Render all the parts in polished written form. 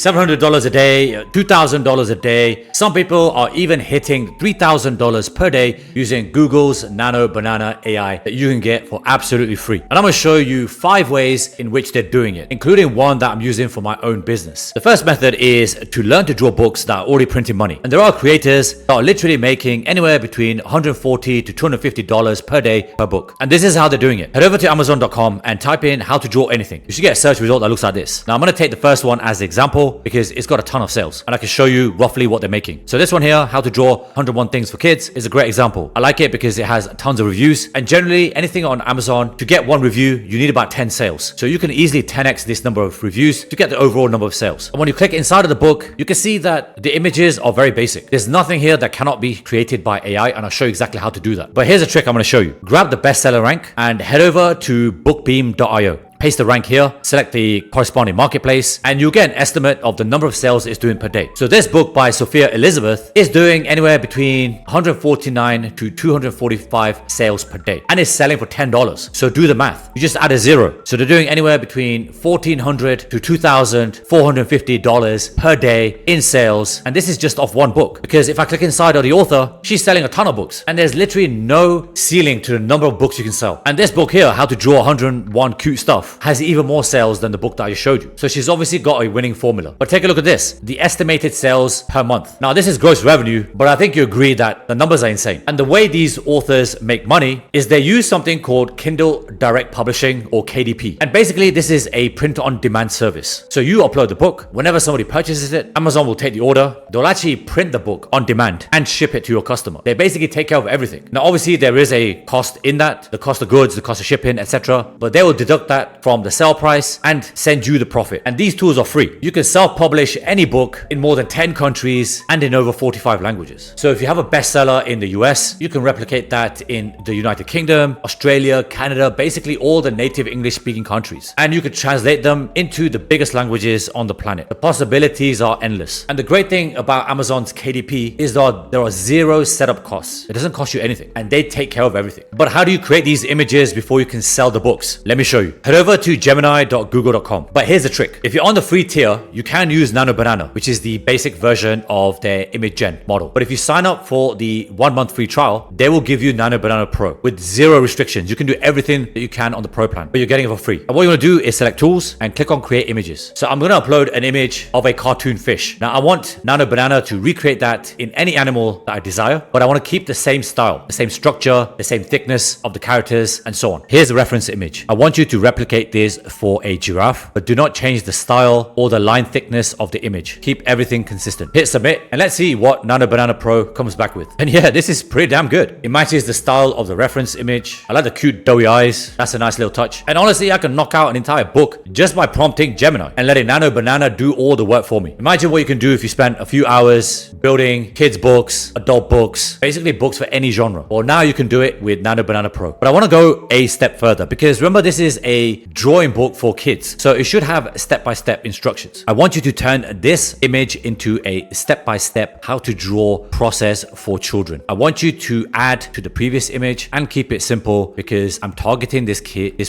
$700 a day, $2,000 a day. Some people are even hitting $3,000 per day using Google's Nano Banana AI that you can get for absolutely free. And I'm going to show you 5 ways in which they're doing it, including one that I'm using for my own business. The first method is to learn to draw books that are already printing money. And there are creators that are literally making anywhere between $140 to $250 per day per book. And this is how they're doing it. Head over to Amazon.com and type in how to draw anything. You should get a search result that looks like this. Now I'm going to take the first one as the example because it's got a ton of sales and I can show you roughly what they're making. So this one here, how to draw 101 things for kids, is a great example. I like it because it has tons of reviews, and generally anything on Amazon, to get one review, you need about 10 sales. So you can easily 10x this number of reviews to get the overall number of sales. And when you click inside of the book, you can see that the images are very basic. There's nothing here that cannot be created by AI, and I'll show you exactly how to do that. But here's a trick I'm going to show you. Grab the bestseller rank and head over to bookbeam.io. Paste the rank here, select the corresponding marketplace, and you'll get an estimate of the number of sales it's doing per day. So this book by Sophia Elizabeth is doing anywhere between 149 to 245 sales per day, and it's selling for $10. So do the math. You just add a 0. So they're doing anywhere between $1,400 to $2,450 per day in sales, and this is just off one book. Because if I click inside of the author, she's selling a ton of books, and there's literally no ceiling to the number of books you can sell. And this book here, How to Draw 101 Cute Stuff, has even more sales than the book that I just showed you. So she's obviously got a winning formula. But take a look at this, the estimated sales per month. Now this is gross revenue, but I think you agree that the numbers are insane. And the way these authors make money is they use something called Kindle Direct Publishing, or KDP. And basically this is a print on demand service. So you upload the book, whenever somebody purchases it, Amazon will take the order, they'll actually print the book on demand and ship it to your customer. They basically take care of everything. Now obviously there is a cost in that, the cost of goods, the cost of shipping, etc. But they will deduct that from the sale price and send you the profit. And these tools are free. You can self-publish any book in more than 10 countries and in over 45 languages. So if you have a bestseller in the US, you can replicate that in the United Kingdom, Australia, Canada, basically all the native English speaking countries. And you could translate them into the biggest languages on the planet. The possibilities are endless. And the great thing about Amazon's KDP is that there are 0 setup costs. It doesn't cost you anything, and they take care of everything. But how do you create these images before you can sell the books? Let me show you. Head over to gemini.google.com. But here's the trick. If you're on the free tier, you can use Nano Banana, which is the basic version of their image gen model. But if you sign up for the 1-month free trial, they will give you Nano Banana Pro with 0 restrictions. You can do everything that you can on the Pro plan, but you're getting it for free. And what you want to do is select tools and click on create images. So I'm going to upload an image of a cartoon fish. Now I want Nano Banana to recreate that in any animal that I desire, but I want to keep the same style, the same structure, the same thickness of the characters, and so on. Here's the reference image. I want you to replicate this for a giraffe, but do not change the style or the line thickness of the image. Keep everything consistent. Hit submit and let's see what Nano Banana Pro comes back with. And yeah, this is pretty damn good. It matches the style of the reference image. I like the cute doughy eyes. That's a nice little touch. And honestly, I can knock out an entire book just by prompting Gemini and letting Nano Banana do all the work for me. Imagine what you can do if you spent a few hours building kids books, adult books, basically books for any genre. Well, now you can do it with Nano Banana Pro. But I want to go a step further because remember, this is a drawing book for kids, so it should have step-by-step instructions. I want you to turn this image into a step-by-step how to draw process for children. I want you to add to the previous image and keep it simple because I'm targeting this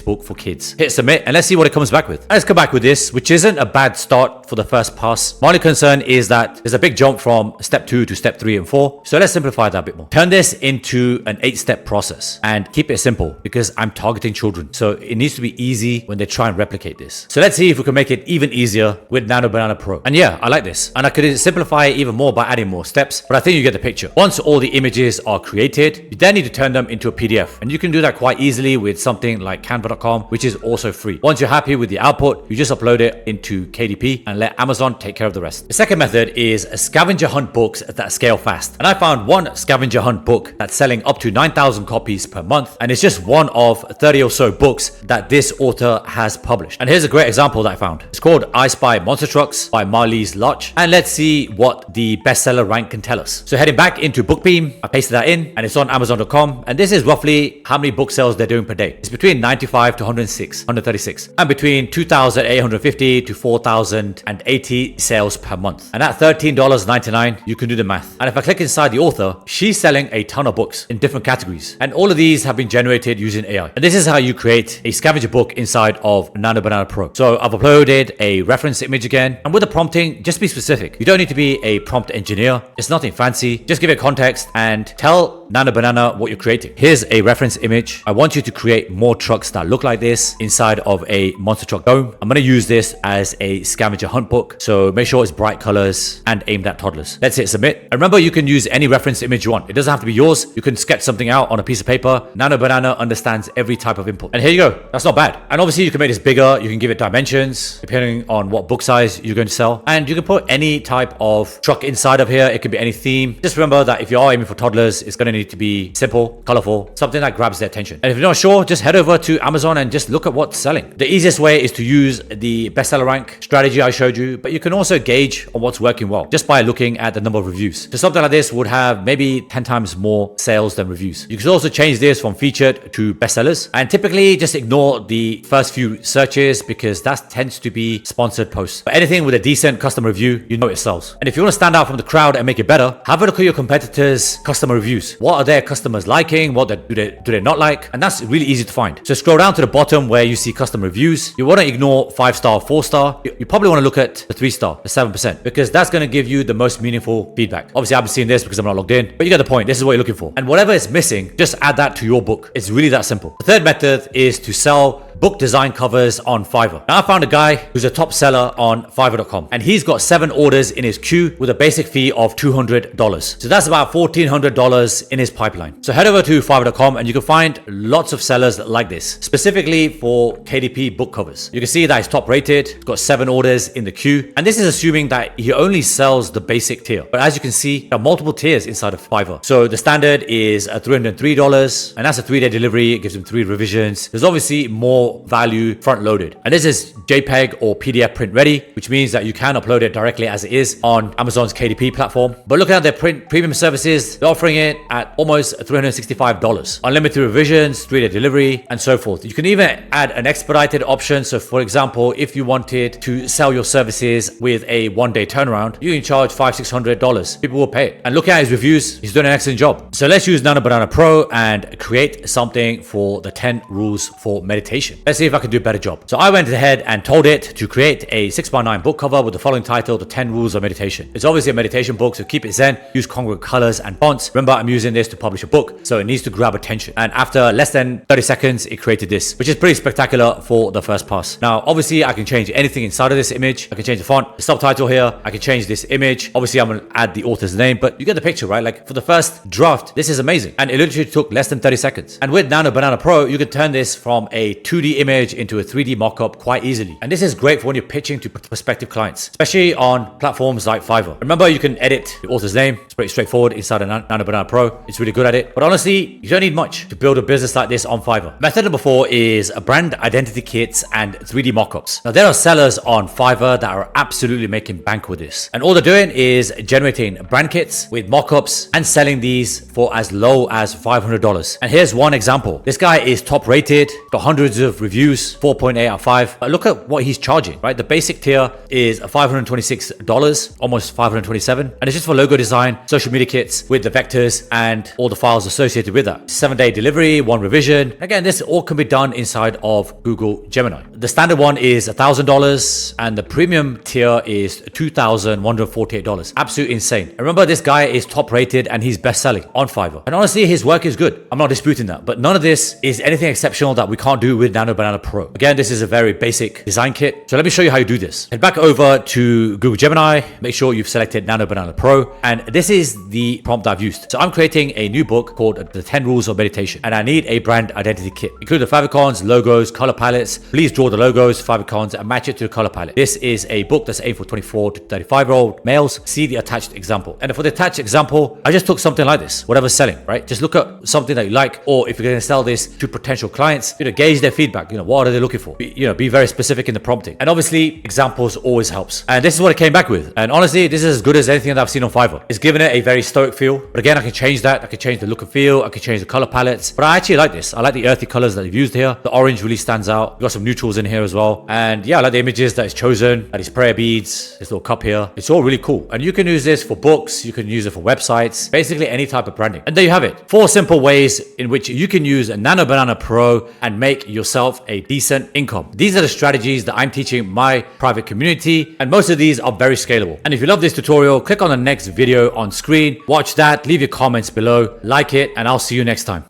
book for kids. Hit submit and let's see what it comes back with. Let's come back with this, which isn't a bad start for the first pass. My only concern is that there's a big jump from step 2 to step 3 and 4. So let's simplify that a bit more. Turn this into an 8-step process and keep it simple because I'm targeting children. So it needs to be easy when they try and replicate this. So let's see if we can make it even easier with Nano Banana Pro. And yeah, I like this. And I could simplify it even more by adding more steps, but I think you get the picture. Once all the images are created, you then need to turn them into a PDF. And you can do that quite easily with something like canva.com, which is also free. Once you're happy with the output, you just upload it into KDP and let Amazon take care of the rest. The second method is scavenger hunt books that scale fast. And I found one scavenger hunt book that's selling up to 9,000 copies per month. And it's just one of 30 or so books that this author has published. And here's a great example that I found. It's called I Spy Monster Trucks by Marlies Lotch. And let's see what the bestseller rank can tell us. So heading back into Bookbeam, I pasted that in and it's on Amazon.com. And this is roughly how many book sales they're doing per day. It's between 95 to 136, and between 2,850 to 4,080 sales per month. And at $13.99, you can do the math. And if I click inside the author, she's selling a ton of books in different categories. And all of these have been generated using AI. And this is how you create a scavenger book inside of Nano Banana Pro. So I've uploaded a reference image again, and with the prompting, just be specific. You don't need to be a prompt engineer. It's nothing fancy. Just give it context and tell Nano Banana what you're creating. Here's a reference image. I want you to create more trucks that look like this inside of a monster truck dome. I'm going to use this as a scavenger hunt book, so make sure it's bright colors and aimed at toddlers. Let's hit submit. And remember, you can use any reference image you want. It doesn't have to be yours. You can sketch something out on a piece of paper. Nano Banana understands every type of input. And here you go. That's not bad. And obviously you can make this bigger. You can give it dimensions depending on what book size you're going to sell. And you can put any type of truck inside of here. It could be any theme. Just remember that if you are aiming for toddlers, it's going to need to be simple, colorful, something that grabs their attention. And if you're not sure, just head over to Amazon and just look at what's selling. The easiest way is to use the bestseller rank strategy I showed you, but you can also gauge on what's working well just by looking at the number of reviews. So something like this would have maybe 10 times more sales than reviews. You can also change this from featured to bestsellers, and typically just ignore the first few searches because that tends to be sponsored posts. But anything with a decent customer review, you know it sells. And if you want to stand out from the crowd and make it better, have a look at your competitors' customer reviews. What are their customers liking? What do they not like? And that's really easy to find. So scroll down to the bottom where you see customer reviews. You want to ignore 5-star, 4-star. You probably want to look at the 3-star, the 7%, because that's going to give you the most meaningful feedback. Obviously, I've seen this because I'm not logged in, but you get the point. This is what you're looking for. And whatever is missing, just add that to your book. It's really that simple. The third method is to sell book design covers on Fiverr. Now I found a guy who's a top seller on Fiverr.com, and he's got 7 orders in his queue with a basic fee of $200. So that's about $1,400 in his pipeline. So head over to Fiverr.com and you can find lots of sellers like this, specifically for KDP book covers. You can see that he's top rated, he's got 7 orders in the queue, and this is assuming that he only sells the basic tier. But as you can see, there are multiple tiers inside of Fiverr. So the standard is $303, and that's a 3-day delivery. It gives him 3 revisions. There's obviously more value front loaded, and this is JPEG or PDF print ready, which means that you can upload it directly as it is on Amazon's KDP platform. But looking at their print premium services, they're offering it at almost $365, unlimited revisions, 3-day delivery, and so forth. You can even add an expedited option. So for example, if you wanted to sell your services with a 1-day turnaround, you can charge $500-600. People will pay it. And looking at his reviews, he's doing an excellent job. So let's use Nano Banana Pro and create something for the 10 rules for meditation. Let's see if I can do a better job. So I went ahead and told it to create a 6x9 book cover with the following title: The 10 Rules of Meditation. It's obviously a meditation book, so keep it zen, use congruent colors and fonts. Remember, I'm using this to publish a book, so it needs to grab attention. And after less than 30 seconds, it created this, which is pretty spectacular for the first pass. Now, obviously, I can change anything inside of this image. I can change the font, the subtitle here. I can change this image. Obviously, I'm going to add the author's name, but you get the picture, right? Like for the first draft, this is amazing. And it literally took less than 30 seconds. And with Nano Banana Pro, you can turn this from a 2D image into a 3D mockup quite easily. And this is great for when you're pitching to prospective clients, especially on platforms like Fiverr. Remember, you can edit the author's name. It's pretty straightforward inside a Nano Banana Pro. It's really good at it. But honestly, you don't need much to build a business like this on Fiverr. Method number 4 is brand identity kits and 3D mockups. Now, there are sellers on Fiverr that are absolutely making bank with this. And all they're doing is generating brand kits with mockups and selling these for as low as $500. And here's one example. This guy is top rated, got hundreds of reviews, 4.8 out of 5. But look at what he's charging, right? The basic tier is $526, almost $527. And it's just for logo design, social media kits with the vectors and all the files associated with that. 7-day delivery, 1 revision. Again, this all can be done inside of Google Gemini. The standard one is $1,000 and the premium tier is $2,148. Absolutely insane. And remember, this guy is top rated and he's best selling on Fiverr. And honestly, his work is good. I'm not disputing that, but none of this is anything exceptional that we can't do with Nano Banana Pro. Again, this is a very basic design kit. So let me show you how you do this. Head back over to Google Gemini, make sure you've selected Nano Banana Pro, and this is the prompt I've used. So I'm creating a new book called The 10 Rules of Meditation, and I need a brand identity kit. Include the favicons, logos, color palettes. Please draw the logos, favicons, and match it to the color palette. This is a book that's aimed for 24 to 35-year-old males. See the attached example. And for the attached example, I just took something like this, whatever's selling, right? Just look at something that you like, or if you're going to sell this to potential clients, gauge their feedback. What are they looking for? Be very specific in the prompting. And obviously, examples always helps. And this is what it came back with. And honestly, this is as good as anything that I've seen on Fiverr. It's given giving it a very stoic feel. But again, I can change that. I can change the look and feel. I can change the color palettes. But I actually like this. I like the earthy colors that they've used here. The orange really stands out. We've got some neutrals in here as well. And yeah, I like the images that it's chosen. Like these prayer beads, this little cup here. It's all really cool. And you can use this for books. You can use it for websites. Basically any type of branding. And there you have it. 4 simple ways in which you can use a Nano Banana Pro and make yourself a decent income. These are the strategies that I'm teaching my private community. And most of these are very scalable. And if you love this tutorial, click on the next video on screen. Watch that. Leave your comments below. Like it. And I'll see you next time.